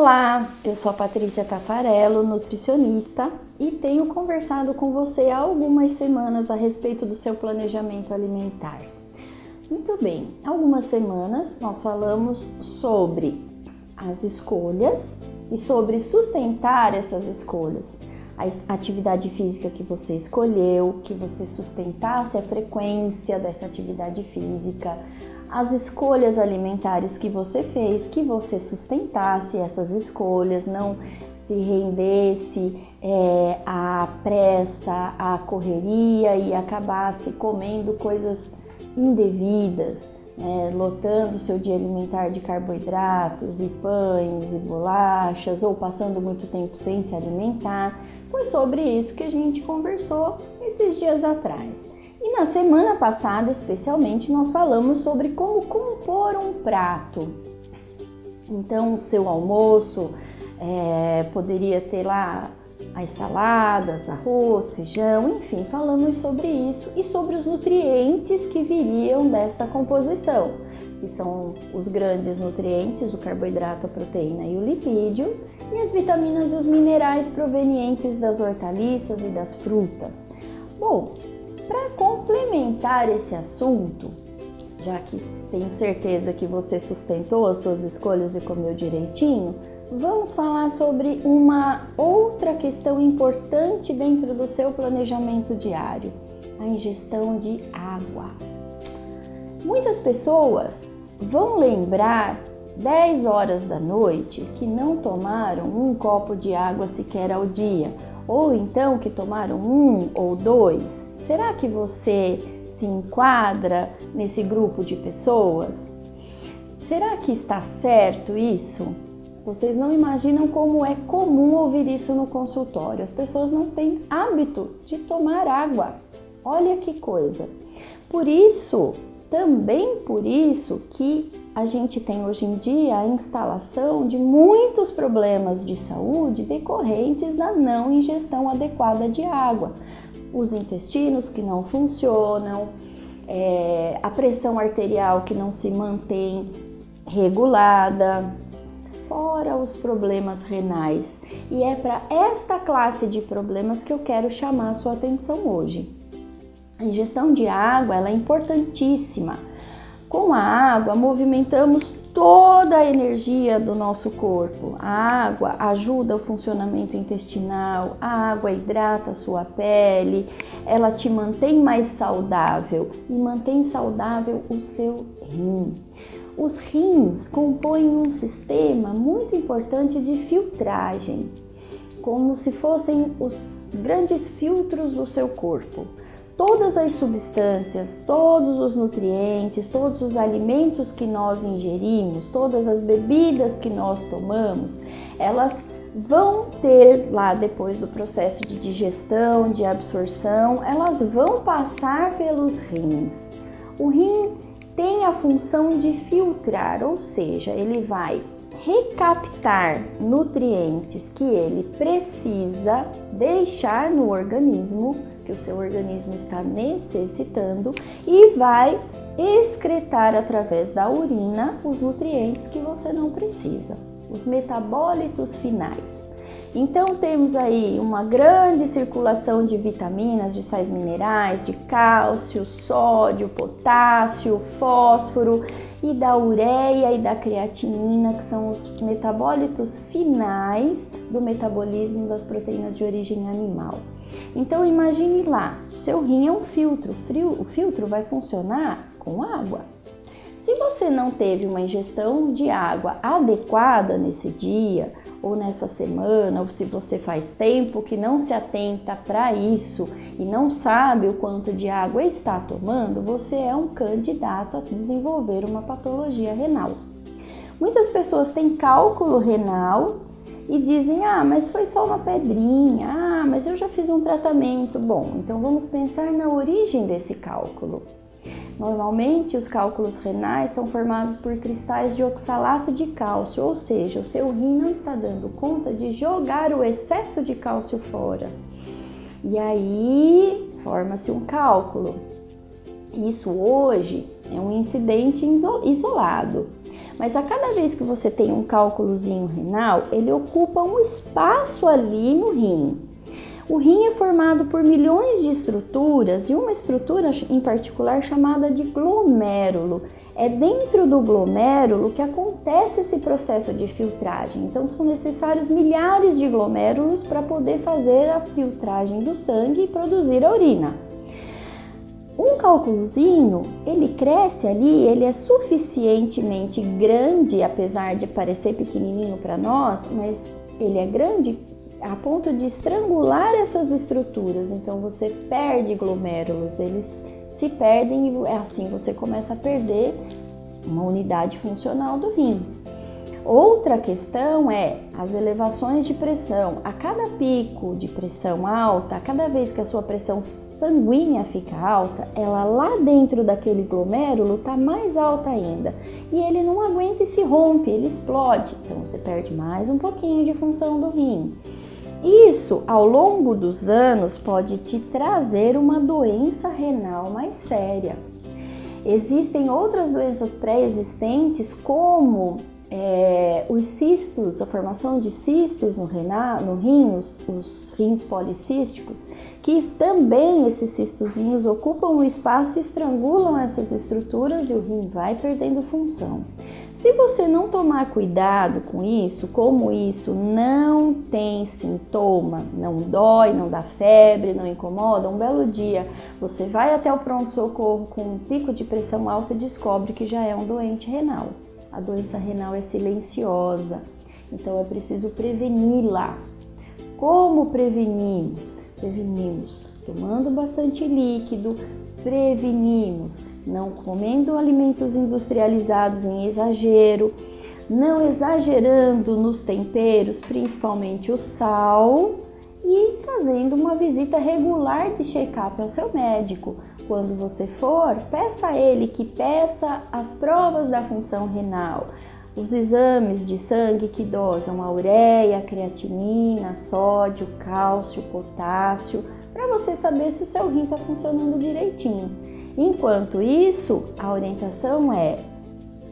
Olá, eu sou a Patrícia Tafarello, nutricionista, e tenho conversado com você há algumas semanas a respeito do seu planejamento alimentar. Muito bem, há algumas semanas nós falamos sobre as escolhas e sobre sustentar essas escolhas. A atividade física que você escolheu, que você sustentasse a frequência dessa atividade física, as escolhas alimentares que você fez, que você sustentasse essas escolhas, não se rendesse à pressa, à correria e acabasse comendo coisas indevidas, lotando seu dia alimentar de carboidratos e pães e bolachas, ou passando muito tempo sem se alimentar. Foi sobre isso que a gente conversou esses dias atrás. E na semana passada, especialmente, nós falamos sobre como compor um prato. Então, o seu almoço poderia ter lá as saladas, arroz, feijão, enfim, falamos sobre isso e sobre os nutrientes que viriam desta composição, que são os grandes nutrientes, o carboidrato, a proteína e o lipídio, e as vitaminas e os minerais provenientes das hortaliças e das frutas. Bom, para complementar esse assunto, já que tenho certeza que você sustentou as suas escolhas e comeu direitinho, vamos falar sobre uma outra questão importante dentro do seu planejamento diário, a ingestão de água. Muitas pessoas vão lembrar 10 horas da noite que não tomaram um copo de água sequer ao dia, ou então que tomaram 1 ou 2. Será que você se enquadra nesse grupo de pessoas? Será que está certo isso? Vocês não imaginam como é comum ouvir isso no consultório. As pessoas não têm hábito de tomar água. Olha que coisa. Também por isso que a gente tem hoje em dia a instalação de muitos problemas de saúde decorrentes da não ingestão adequada de água. Os intestinos que não funcionam, a pressão arterial que não se mantém regulada, fora os problemas renais. E é para esta classe de problemas que eu quero chamar a sua atenção hoje. A ingestão de água ela é importantíssima. Com a água, movimentamos toda a energia do nosso corpo. A água ajuda o funcionamento intestinal, a água hidrata a sua pele, ela te mantém mais saudável e mantém saudável o seu rim. Os rins compõem um sistema muito importante de filtragem, como se fossem os grandes filtros do seu corpo. Todas as substâncias, todos os nutrientes, todos os alimentos que nós ingerimos, todas as bebidas que nós tomamos, elas vão ter lá depois do processo de digestão, de absorção, elas vão passar pelos rins. O rim tem a função de filtrar, ou seja, ele vai recaptar nutrientes que ele precisa deixar no organismo, que o seu organismo está necessitando, e vai excretar através da urina os nutrientes que você não precisa, os metabólitos finais. Então temos aí uma grande circulação de vitaminas, de sais minerais, de cálcio, sódio, potássio, fósforo e da ureia e da creatinina, que são os metabólitos finais do metabolismo das proteínas de origem animal. Então imagine lá, o seu rim é um filtro, o filtro vai funcionar com água. Se você não teve uma ingestão de água adequada nesse dia ou nessa semana, ou se você faz tempo que não se atenta para isso e não sabe o quanto de água está tomando, você é um candidato a desenvolver uma patologia renal. Muitas pessoas têm cálculo renal e dizem, mas foi só uma pedrinha, mas eu já fiz um tratamento. Bom, então vamos pensar na origem desse cálculo. Normalmente, os cálculos renais são formados por cristais de oxalato de cálcio, ou seja, o seu rim não está dando conta de jogar o excesso de cálcio fora. E aí, forma-se um cálculo. Isso hoje é um incidente isolado. Mas a cada vez que você tem um cálculozinho renal, ele ocupa um espaço ali no rim. O rim é formado por milhões de estruturas e uma estrutura em particular chamada de glomérulo. É dentro do glomérulo que acontece esse processo de filtragem. Então são necessários milhares de glomérulos para poder fazer a filtragem do sangue e produzir a urina. Um cálculozinho, ele cresce ali, ele é suficientemente grande, apesar de parecer pequenininho para nós, mas ele é grande a ponto de estrangular essas estruturas. Então você perde glomérulos, eles se perdem e assim você começa a perder uma unidade funcional do rim. Outra questão é as elevações de pressão. A cada pico de pressão alta, a cada vez que a sua pressão sanguínea fica alta, ela lá dentro daquele glomérulo está mais alta ainda. E ele não aguenta e se rompe, ele explode. Então você perde mais um pouquinho de função do rim. Isso, ao longo dos anos, pode te trazer uma doença renal mais séria. Existem outras doenças pré-existentes, como os cistos, a formação de cistos no rim, os rins policísticos, que também esses cistozinhos ocupam o espaço e estrangulam essas estruturas e o rim vai perdendo função. Se você não tomar cuidado com isso, como isso não tem sintoma, não dói, não dá febre, não incomoda, um belo dia você vai até o pronto-socorro com um pico de pressão alta e descobre que já é um doente renal. A doença renal é silenciosa, então é preciso preveni-la. Como prevenimos? Prevenimos tomando bastante líquido, prevenimos não comendo alimentos industrializados em exagero, não exagerando nos temperos, principalmente o sal, e fazendo uma visita regular de check-up ao seu médico. Quando você for, peça a ele que peça as provas da função renal, os exames de sangue que dosam a ureia, a creatinina, sódio, cálcio, potássio, para você saber se o seu rim está funcionando direitinho. Enquanto isso, a orientação é: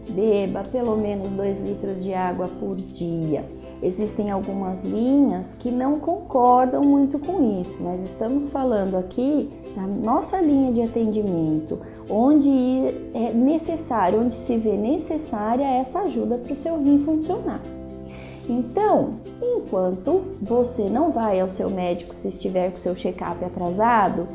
beba pelo menos 2 litros de água por dia. Existem algumas linhas que não concordam muito com isso, mas estamos falando aqui da nossa linha de atendimento, onde é necessário, onde se vê necessária essa ajuda para o seu rim funcionar. Então, enquanto você não vai ao seu médico se estiver com o seu check-up atrasado,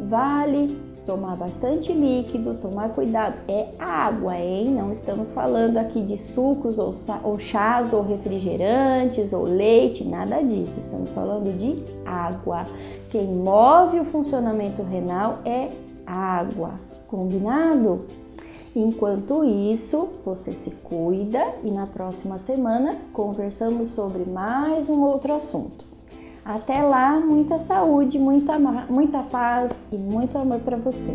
vale tomar bastante líquido, tomar cuidado. É água, hein? Não estamos falando aqui de sucos ou chás ou refrigerantes ou leite, nada disso. Estamos falando de água. Quem move o funcionamento renal é água. Combinado? Enquanto isso, você se cuida e na próxima semana conversamos sobre mais um outro assunto. Até lá, muita saúde, muita paz e muito amor para você.